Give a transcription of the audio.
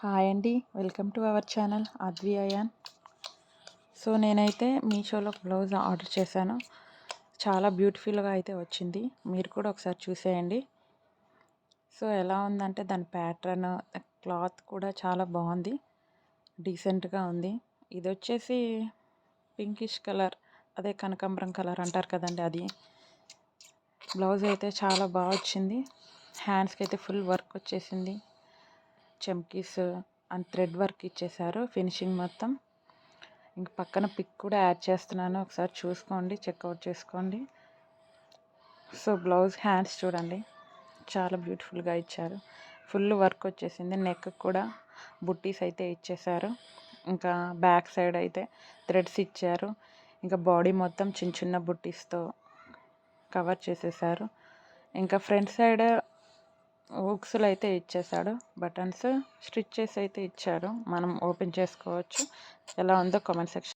Hi అండి, welcome to our channel Advi Ayan. So నేనైతే మీషోలో బ్లౌజ్ ఆర్డర్ చేశాను. చాలా బ్యూటిఫుల్గా అయితే వచ్చింది. మీరు కూడా ఒకసారి చూసేయండి. సో ఎలా ఉందంటే దాని ప్యాటర్న్, క్లాత్ కూడా చాలా బాగుంది, డీసెంట్గా ఉంది. ఇది వచ్చేసి పింకిష్ కలర్, అదే కనకాంబరం కలర్ అంటారు కదండి, అది. బ్లౌజ్ అయితే చాలా బాగా వచ్చింది. హ్యాండ్స్కి అయితే ఫుల్ వర్క్ వచ్చేసింది. చమ్కీస్ అండ్ థ్రెడ్ వర్క్ ఇచ్చేసారు ఫినిషింగ్ మొత్తం. ఇంక పక్కన పిక్ కూడా యాడ్ చేస్తున్నాను, ఒకసారి చూసుకోండి, చెక్అవుట్ చేసుకోండి. సో బ్లౌజ్ హ్యాండ్స్ చూడండి, చాలా బ్యూటిఫుల్గా ఇచ్చారు. ఫుల్ వర్క్ వచ్చేసింది. నెక్ కూడా బుట్టీస్ అయితే ఇచ్చేసారు. ఇంకా బ్యాక్ సైడ్ అయితే థ్రెడ్స్ ఇచ్చారు. ఇంకా బాడీ మొత్తం చిన్న చిన్న బుట్టీస్తో కవర్ చేసేసారు. ఇంకా ఫ్రంట్ సైడ్ హుక్స్లు అయితే ఇచ్చేసాడు. బటన్స్ స్టిచ్ చేసి అయితే ఇచ్చారు, మనం ఓపెన్ చేసుకోవచ్చు. ఎలా ఉందో కామెంట్ సెక్షన్